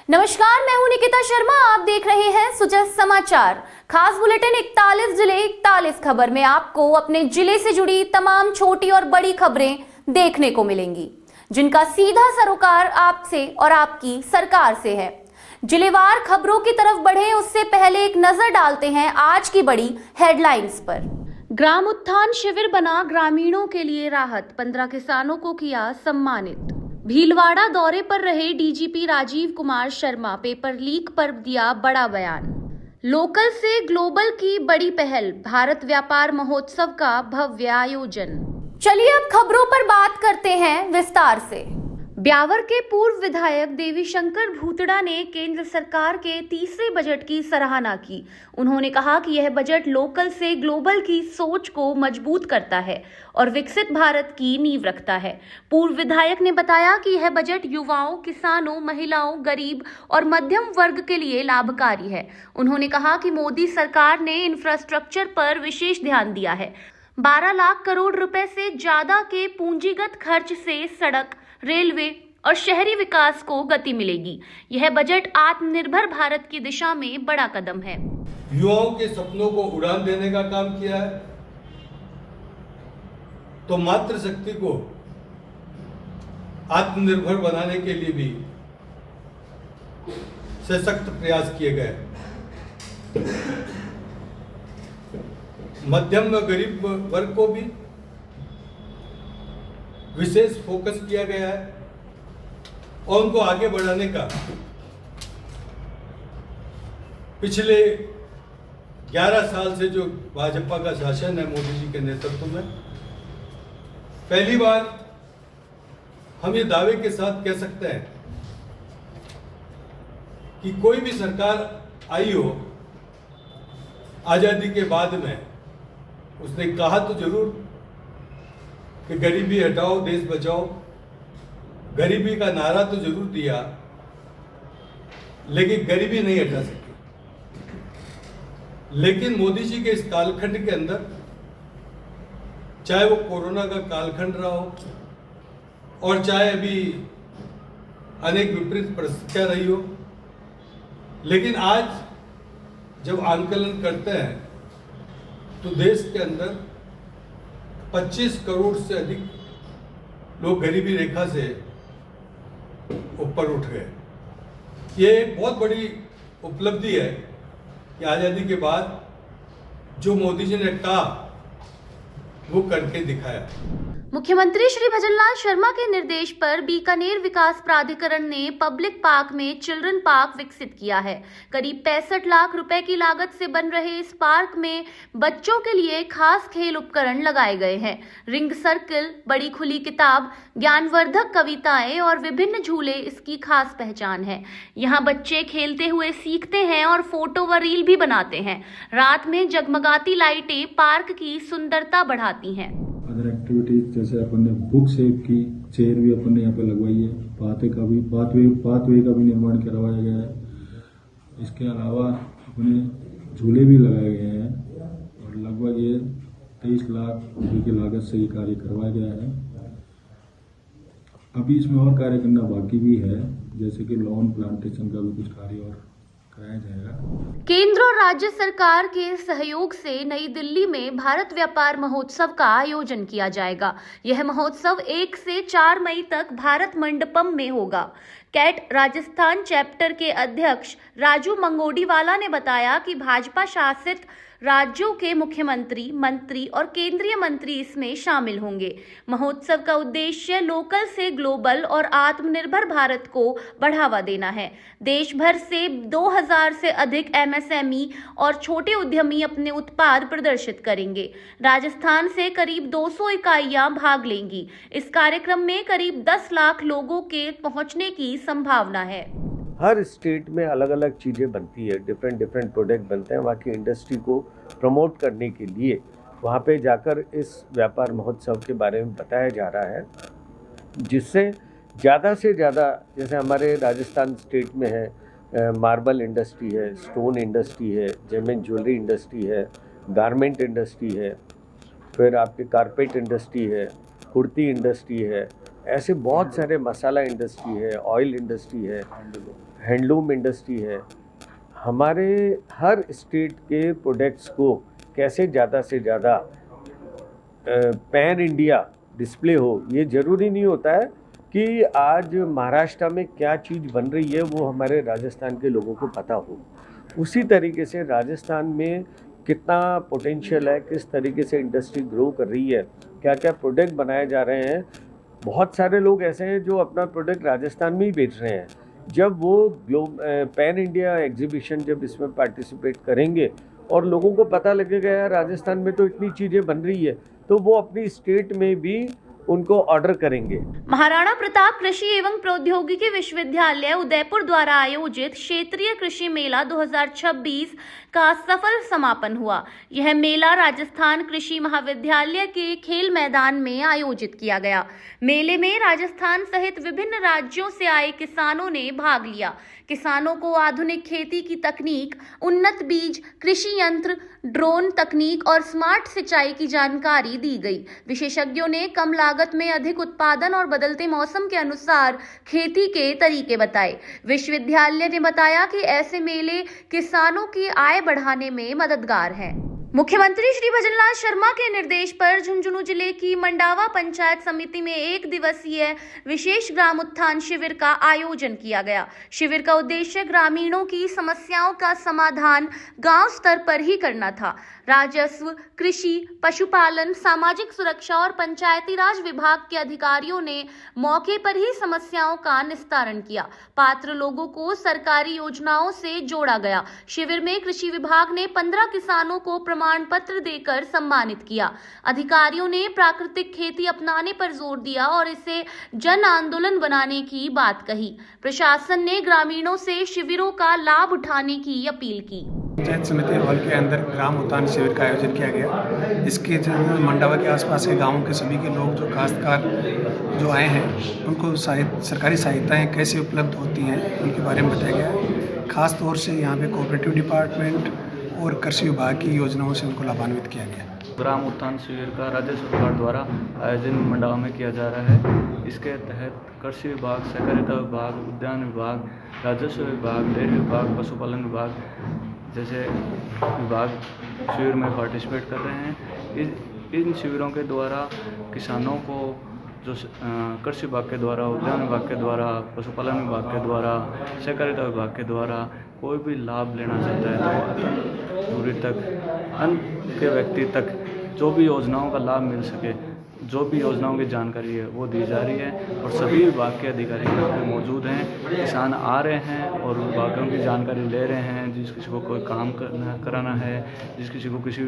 नमस्कार, मैं हूं निकिता शर्मा। आप देख रहे हैं सुजस समाचार। खास बुलेटिन 41 जिले 41 खबर में आपको अपने जिले से जुड़ी तमाम छोटी और बड़ी खबरें देखने को मिलेंगी, जिनका सीधा सरोकार आपसे और आपकी सरकार से है। जिलेवार खबरों की तरफ बढ़े उससे पहले एक नजर डालते हैं आज की बड़ी हेडलाइंस पर। ग्राम उत्थान शिविर बना ग्रामीणों के लिए राहत, 15 किसानों को किया सम्मानित। भीलवाड़ा दौरे पर रहे DGP Rajeev Kumar Sharma, paper leak पर दिया बड़ा बयान। लोकल से ग्लोबल की बड़ी पहल, भारत व्यापार महोत्सव का भव्य आयोजन। चलिए अब खबरों पर बात करते हैं विस्तार से। ब्यावर के पूर्व विधायक देवीशंकर भूतड़ा ने केंद्र सरकार के तीसरे बजट की सराहना की। उन्होंने कहा कि यह बजट लोकल से ग्लोबल की सोच को मजबूत करता है और विकसित भारत की नींव रखता है। पूर्व विधायक ने बताया कि यह बजट युवाओं, किसानों, महिलाओं, गरीब और मध्यम वर्ग के लिए लाभकारी है। उन्होंने कहा कि मोदी सरकार ने इंफ्रास्ट्रक्चर पर विशेष ध्यान दिया है। 12 लाख करोड़ रुपए से ज्यादा के पूंजीगत खर्च से सड़क, रेलवे और शहरी विकास को गति मिलेगी। यह बजट आत्मनिर्भर भारत की दिशा में बड़ा कदम है। युवाओं के सपनों को उड़ान देने का काम किया है, तो मातृशक्ति को आत्मनिर्भर बनाने के लिए भी सशक्त प्रयास किए गए। मध्यम व गरीब वर्ग को भी विशेष फोकस किया गया है और उनको आगे बढ़ाने का पिछले 11 साल से जो भाजपा का शासन है मोदी जी के नेतृत्व में, पहली बार हम ये दावे के साथ कह सकते हैं कि कोई भी सरकार आई हो आजादी के बाद में, उसने कहा तो जरूर कि गरीबी हटाओ देश बचाओ, गरीबी का नारा तो जरूर दिया, लेकिन गरीबी नहीं हटा सकी। लेकिन मोदी जी के इस कालखंड के अंदर, चाहे वो कोरोना का कालखंड रहा हो और चाहे अभी अनेक विपरीत परिस्थितियां रही हो, लेकिन आज जब आंकलन करते हैं तो देश के अंदर 25 करोड़ से अधिक लोग गरीबी रेखा से ऊपर उठ गए। ये एक बहुत बड़ी उपलब्धि है कि आज़ादी के बाद जो मोदी जी ने कहा वो करके दिखाया। मुख्यमंत्री श्री भजनलाल शर्मा के निर्देश पर बीकानेर विकास प्राधिकरण ने पब्लिक पार्क में चिल्ड्रन पार्क विकसित किया है। करीब 65 लाख रुपए की लागत से बन रहे इस पार्क में बच्चों के लिए खास खेल उपकरण लगाए गए हैं। रिंग सर्कल, बड़ी खुली किताब, ज्ञानवर्धक कविताएं और विभिन्न झूले इसकी खास पहचान है। यहाँ बच्चे खेलते हुए सीखते हैं और फोटो व रील भी बनाते हैं। रात में जगमगाती लाइटें पार्क की सुंदरता बढ़ाती हैं। अदर एक्टिविटीज जैसे अपन ने बुक शेप की चेयर भी अपन ने यहाँ पे लगवाई है। पाथवे का भी निर्माण करवाया गया है। इसके अलावा अपने झूले भी लगाए गए हैं और लगभग ये 23 लाख रुपए की लागत से ये कार्य करवाया गया है। अभी इसमें और कार्य करना बाकी भी है, जैसे कि लॉन प्लांटेशन का भी कुछ कार्य और कराया जाएगा। केंद्र और राज्य सरकार के सहयोग से नई दिल्ली में भारत व्यापार महोत्सव का आयोजन किया जाएगा। यह महोत्सव 1 से 4 मई तक भारत मंडपम में होगा। कैट राजस्थान चैप्टर के अध्यक्ष राजू मंगोडीवाला ने बताया कि भाजपा शासित राज्यों के मुख्यमंत्री, मंत्री और केंद्रीय मंत्री इसमें शामिल होंगे। महोत्सव का उद्देश्य लोकल से ग्लोबल और आत्मनिर्भर भारत को बढ़ावा देना है। देश भर से 2000 से अधिक एमएसएमई और छोटे उद्यमी अपने उत्पाद प्रदर्शित करेंगे। राजस्थान से करीब 200 इकाइयां भाग लेंगी। इस कार्यक्रम में करीब 10 लाख लोगों के पहुंचने की संभावना है। हर स्टेट में अलग अलग चीज़ें बनती है, डिफरेंट प्रोडक्ट बनते हैं। वहाँ की इंडस्ट्री को प्रमोट करने के लिए वहाँ पे जाकर इस व्यापार महोत्सव के बारे में बताया जा रहा है, जिससे ज़्यादा से ज़्यादा, जैसे हमारे राजस्थान स्टेट में है मार्बल इंडस्ट्री है, स्टोन इंडस्ट्री है, जेमिन ज्वेलरी इंडस्ट्री है, गारमेंट इंडस्ट्री है, फिर आपके कारपेट इंडस्ट्री है, कुर्ती इंडस्ट्री है, ऐसे बहुत सारे, मसाला इंडस्ट्री है, ऑयल इंडस्ट्री है, हैंडलूम इंडस्ट्री है, हमारे हर स्टेट के प्रोडक्ट्स को कैसे ज़्यादा से ज़्यादा पैन इंडिया डिस्प्ले हो। ये ज़रूरी नहीं होता है कि आज महाराष्ट्र में क्या चीज़ बन रही है वो हमारे राजस्थान के लोगों को पता हो। उसी तरीके से राजस्थान में कितना पोटेंशियल है, किस तरीके से इंडस्ट्री ग्रो कर रही है, क्या क्या प्रोडक्ट बनाए जा रहे हैं। बहुत सारे लोग ऐसे हैं जो अपना प्रोडक्ट राजस्थान में ही बेच रहे हैं। जब वो पैन इंडिया एग्जीबिशन जब इसमें पार्टिसिपेट करेंगे और लोगों को पता लगेगा यार राजस्थान में तो इतनी चीज़ें बन रही है, तो वो अपनी स्टेट में भी उनको ऑर्डर करेंगे। महाराणा प्रताप कृषि एवं प्रौद्योगिकी विश्वविद्यालय उदयपुर द्वारा आयोजित क्षेत्रीय कृषि मेला 2026 का सफल समापन हुआ। यह मेला राजस्थान कृषि महाविद्यालय के खेल मैदान में आयोजित किया गया। मेले में राजस्थान सहित विभिन्न राज्यों से आए किसानों ने भाग लिया। किसानों को आधुनिक खेती की तकनीक, उन्नत बीज, कृषि यंत्र, ड्रोन तकनीक और स्मार्ट सिंचाई की जानकारी दी गई। विशेषज्ञों ने कम लागत में अधिक उत्पादन और बदलते मौसम के अनुसार खेती के तरीके बताए। विश्वविद्यालय ने बताया कि ऐसे मेले किसानों की आय बढ़ाने में मददगार हैं। मुख्यमंत्री श्री भजनलाल शर्मा के निर्देश पर झुंझुनू जिले की मंडावा पंचायत समिति में 1 दिवसीय विशेष ग्राम उत्थान शिविर का आयोजन किया गया। शिविर का उद्देश्य ग्रामीणों की समस्याओं का समाधान गांव स्तर पर ही करना था। राजस्व, कृषि, पशुपालन, सामाजिक सुरक्षा और पंचायती राज विभाग के अधिकारियों ने मौके पर ही समस्याओं का निस्तारण किया। पात्र लोगों को सरकारी योजनाओं से जोड़ा गया। शिविर में कृषि विभाग ने 15 किसानों को प्रमाण पत्र देकर सम्मानित किया। अधिकारियों ने प्राकृतिक खेती अपनाने पर जोर दिया और इसे जन आंदोलन बनाने की बात कही। प्रशासन ने ग्रामीणों से शिविरों का लाभ उठाने की अपील की। पंचायत समिति हॉल के अंदर ग्राम उत्थान शिविर का आयोजन किया गया। इसके जरिए मंडावा के आसपास के गांवों के सभी के लोग जो काश्तकार जो आए हैं उनको सरकारी सहायताएं कैसे उपलब्ध होती हैं उनके बारे में बताया गया। खास तौर से यहाँ पे कोऑपरेटिव डिपार्टमेंट और कृषि विभाग की योजनाओं से उनको लाभान्वित किया गया। ग्राम उत्थान शिविर का राज्य सरकार द्वारा आयोजन मंडावा में किया जा रहा है। इसके तहत कृषि विभाग, सहकारिता विभाग, उद्यान विभाग, राजस्व विभाग, डेयरी विभाग, पशुपालन विभाग जैसे विभाग शिविर में पार्टिसिपेट कर रहे हैं। इन शिविरों के द्वारा किसानों को जो कृषि विभाग के द्वारा, उद्यान विभाग के द्वारा, पशुपालन विभाग के द्वारा, सहकारिता विभाग के द्वारा कोई भी लाभ लेना चाहता है तो दूरी तक अंत के व्यक्ति तक जो भी योजनाओं का लाभ मिल सके, जो भी योजनाओं की जानकारी है वो दी जा रही है और सभी विभाग के अधिकारी यहाँ पे मौजूद हैं। किसान आ रहे हैं और विभागों की जानकारी ले रहे हैं। जिस किसी को कोई काम कराना है, जिस किसी को किसी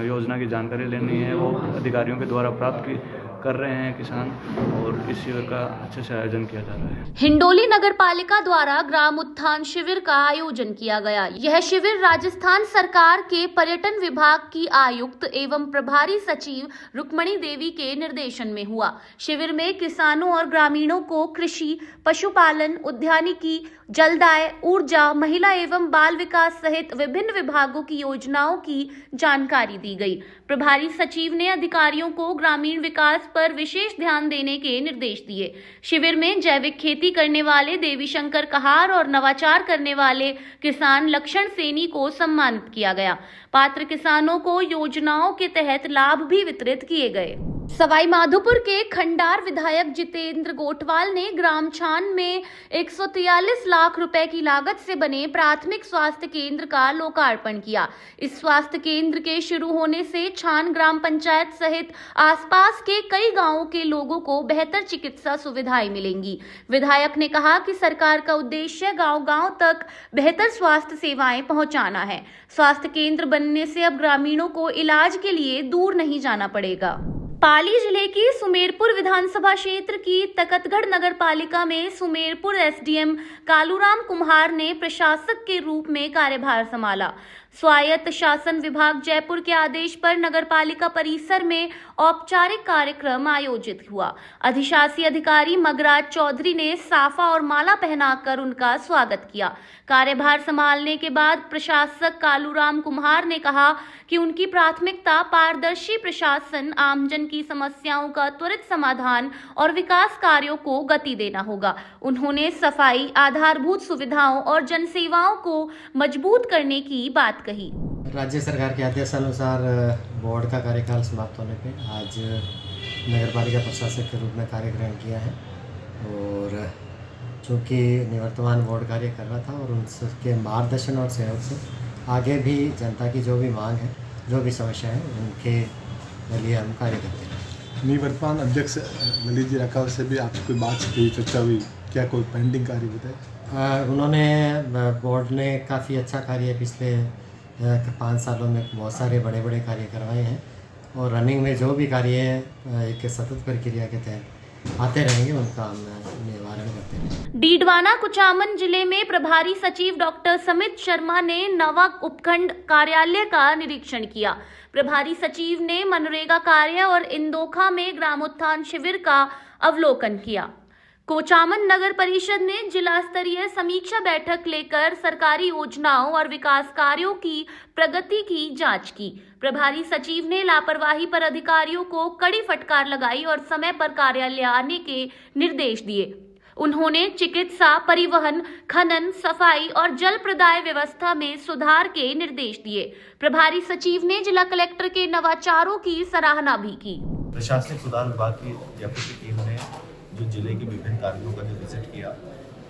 योजना की जानकारी लेनी है, वो अधिकारियों के द्वारा प्राप्त कर रहे हैं किसान, और इस शिविर का अच्छे से आयोजन किया जा रहा है। हिंडोली नगर पालिका द्वारा ग्राम उत्थान शिविर का आयोजन किया गया। यह शिविर राजस्थान सरकार के पर्यटन विभाग की आयुक्त एवं प्रभारी सचिव रुक्मणी देवी के निर्देशन में हुआ। शिविर में किसानों और ग्रामीणों को कृषि, पशुपालन, उद्यानिकी, जलदाय, ऊर्जा, महिला एवं बाल विकास सहित विभिन्न विभागों की योजनाओं की जानकारी दी गई। प्रभारी सचिव ने अधिकारियों को ग्रामीण विकास पर विशेष ध्यान देने के निर्देश दिए। शिविर में जैविक खेती करने वाले देवी शंकर कहार और नवाचार करने वाले किसान लक्षण सेनी को सम्मानित किया गया। पात्र किसानों को योजनाओं के तहत लाभ भी वितरित किए गए। सवाई माधोपुर के खंडार विधायक जितेंद्र गोटवाल ने ग्राम छान में 143 लाख रुपए की लागत से बने प्राथमिक स्वास्थ्य केंद्र का लोकार्पण किया। इस स्वास्थ्य केंद्र के शुरू होने से छान ग्राम पंचायत सहित आसपास के कई गांवों के लोगों को बेहतर चिकित्सा सुविधाएं मिलेंगी। विधायक ने कहा कि सरकार का उद्देश्य गांव-गांव तक बेहतर स्वास्थ्य सेवाएं पहुंचाना है। स्वास्थ्य केंद्र बनने से अब ग्रामीणों को इलाज के लिए दूर नहीं जाना पड़ेगा। पाली जिले की सुमेरपुर विधानसभा क्षेत्र की तकतगढ़ नगर पालिका में सुमेरपुर एसडीएम कालूराम कुम्हार ने प्रशासक के रूप में कार्यभार संभाला। स्वायत्त शासन विभाग जयपुर के आदेश पर नगरपालिका परिसर में औपचारिक कार्यक्रम आयोजित हुआ। अधिशासी अधिकारी मगराज चौधरी ने साफा और माला पहनाकर उनका स्वागत किया। कार्यभार संभालने के बाद प्रशासक कालूराम कुम्हार ने कहा कि उनकी प्राथमिकता पारदर्शी प्रशासन, आमजन की समस्याओं का त्वरित समाधान और विकास कार्यों को गति देना होगा। उन्होंने सफाई, आधारभूत सुविधाओं और जनसेवाओं को मजबूत करने की बात कही। राज्य सरकार के आदेशानुसार बोर्ड का कार्यकाल समाप्त होने पे आज नगरपालिका प्रशासक के रूप में कार्य ग्रहण किया है और चूँकि निवर्तमान बोर्ड कार्य कर रहा था और उनके मार्गदर्शन और सहयोग से आगे भी जनता की जो भी मांग है, जो भी समस्या है, उनके लिए हम कार्य करते हैं। निवर्तमान अध्यक्ष ललित जी राकावत से भी आपसे कोई बात हुई, चर्चा हुई, क्या कोई पेंडिंग कार्य बताए? उन्होंने बोर्ड ने काफ़ी अच्छा कार्य पिछले 5 सालों में बहुत सारे बड़े बड़े कार्य करवाए हैं और रनिंग में जो भी कार्य एक सतत प्रक्रिया के तहत आते रहेंगे, उनका हम निवारण करते रहेंगे। डीडवाना कुचामन जिले में प्रभारी सचिव डॉक्टर समित शर्मा ने नवा उपखंड कार्यालय का निरीक्षण किया। प्रभारी सचिव ने मनरेगा कार्य और इंदोखा में ग्रामोत्थान शिविर का अवलोकन किया। कोचामन नगर परिषद ने जिला स्तरीय समीक्षा बैठक लेकर सरकारी योजनाओं और विकास कार्यों की प्रगति की जांच की। प्रभारी सचिव ने लापरवाही पर अधिकारियों को कड़ी फटकार लगाई और समय पर कार्यालय आने के निर्देश दिए। उन्होंने चिकित्सा, परिवहन, खनन, सफाई और जल प्रदाय व्यवस्था में सुधार के निर्देश दिए। प्रभारी सचिव ने जिला कलेक्टर के नवाचारों की सराहना भी की। प्रशासनिक सुधार विभाग की जयपुर की टीम ने जो जिले के विभिन्न कार्यों का जो विजिट किया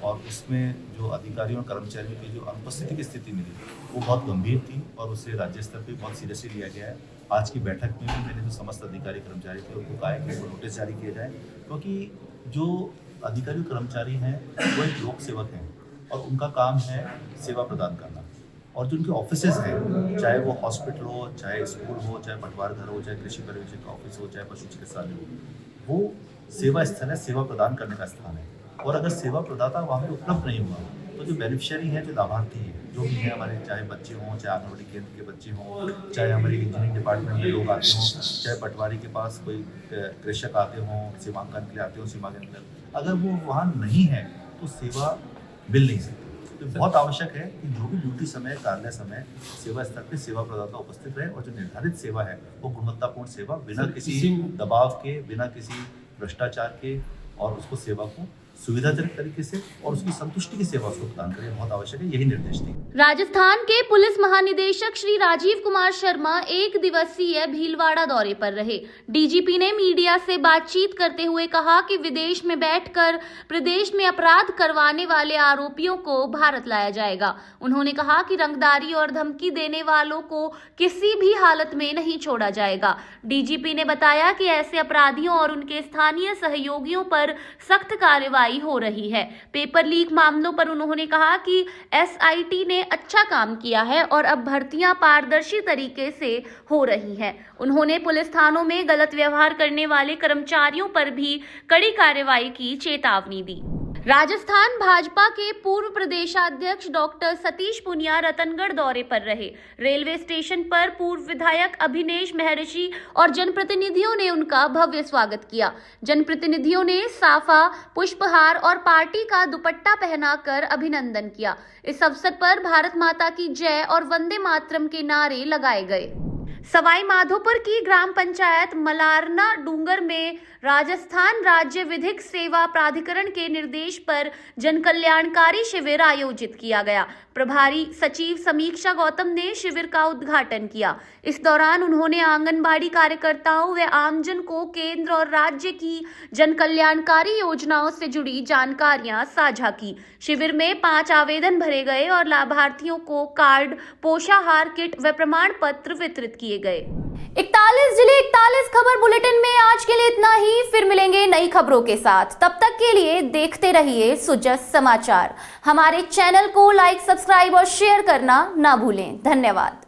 और उसमें जो अधिकारियों और कर्मचारियों की जो अनुपस्थिति की स्थिति मिली वो बहुत गंभीर थी और उसे राज्य स्तर पर बहुत सीरियसली लिया गया है। आज की बैठक में भी मैंने जो समस्त अधिकारी कर्मचारी थे उनको कहा कि वो नोटिस जारी किए जाए, क्योंकि जो अधिकारी कर्मचारी हैं वो एक लोक सेवक हैं और उनका काम है सेवा प्रदान करना। और जो उनके ऑफिसेज हैं, चाहे वो हॉस्पिटल हो, चाहे स्कूल हो, चाहे पटवार घर हो, चाहे कृषि पर्यवेक्षक का ऑफिस हो, चाहे पशु चिकित्सालय हो, वो सेवा स्थल है, सेवा प्रदान करने का स्थान है। और अगर सेवा प्रदाता वहाँ पे उपलब्ध नहीं हुआ तो जो बेनिफिशियरी हैं, जो लाभार्थी हैं, जो भी हैं हमारे, चाहे बच्चे हों, चाहे आंगनबाड़ी केंद्र के बच्चे हों, चाहे हमारे इंजीनियरिंग डिपार्टमेंट में लोग आते हों, चाहे पटवारी के पास कोई कृषक आते हों, सीमांकन के लिए आते हों, सीमांकन के लिए, अगर वो वहाँ नहीं है तो सेवा मिल नहीं सकती। तो बहुत आवश्यक है कि जो भी ड्यूटी समय, कार्यालय समय, सेवा स्तर पर सेवा प्रदाता उपस्थित रहे और जो निर्धारित सेवा है वो गुणवत्तापूर्ण सेवा, बिना किसी दबाव के, बिना किसी भ्रष्टाचार के, और उसको सेवा को सुविधाजनक तरीके से और उसकी संतुष्टि की सेवा उसको प्रदान करें, बहुत आवश्यक है। यही निर्देश दिए। राजस्थान के पुलिस महानिदेशक श्री राजीव कुमार शर्मा 1 दिवसीय भीलवाड़ा दौरे पर रहे। डीजीपी ने मीडिया से बातचीत करते हुए कहा कि विदेश में बैठकर प्रदेश में अपराध करवाने वाले आरोपियों को भारत लाया जाएगा। उन्होंने कहा कि रंगदारी और धमकी देने वालों को किसी भी हालत में नहीं छोड़ा जाएगा। डीजीपी ने बताया कि ऐसे अपराधियों और उनके स्थानीय सहयोगियों पर सख्त कार्रवाई हो रही है। पेपर लीक मामलों पर उन्होंने कहा कि एसआईटी ने अच्छा काम किया है और अब भर्तियां पारदर्शी तरीके से हो रही हैं। उन्होंने पुलिस थानों में गलत व्यवहार करने वाले कर्मचारियों पर भी कड़ी कार्रवाई की चेतावनी दी। राजस्थान भाजपा के पूर्व प्रदेशाध्यक्ष डॉक्टर सतीश पुनिया रतनगढ़ दौरे पर रहे। रेलवे स्टेशन पर पूर्व विधायक अभिनेश महर्षि और जनप्रतिनिधियों ने उनका भव्य स्वागत किया। जनप्रतिनिधियों ने साफा, पुष्पहार और पार्टी का दुपट्टा पहनाकर अभिनंदन किया। इस अवसर पर भारत माता की जय और वंदे मातरम के नारे लगाए गए। सवाई माधोपुर की ग्राम पंचायत मलारना डूंगर में राजस्थान राज्य विधिक सेवा प्राधिकरण के निर्देश पर जन कल्याणकारी शिविर आयोजित किया गया। प्रभारी सचिव समीक्षा गौतम ने शिविर का उद्घाटन किया। इस दौरान उन्होंने आंगनबाड़ी कार्यकर्ताओं व आमजन को केंद्र और राज्य की जन कल्याणकारी योजनाओं से जुड़ी जानकारियां साझा की। शिविर में 5 आवेदन भरे गए और लाभार्थियों को कार्ड, पोषाहार किट व प्रमाण पत्र वितरित किए गए। 41 जिले 41 खबर बुलेटिन में आज के लिए इतना ही। फिर मिलेंगे नई खबरों के साथ। तब तक के लिए देखते रहिए सुजस समाचार। हमारे चैनल को लाइक, सब्सक्राइब और शेयर करना ना भूलें। धन्यवाद।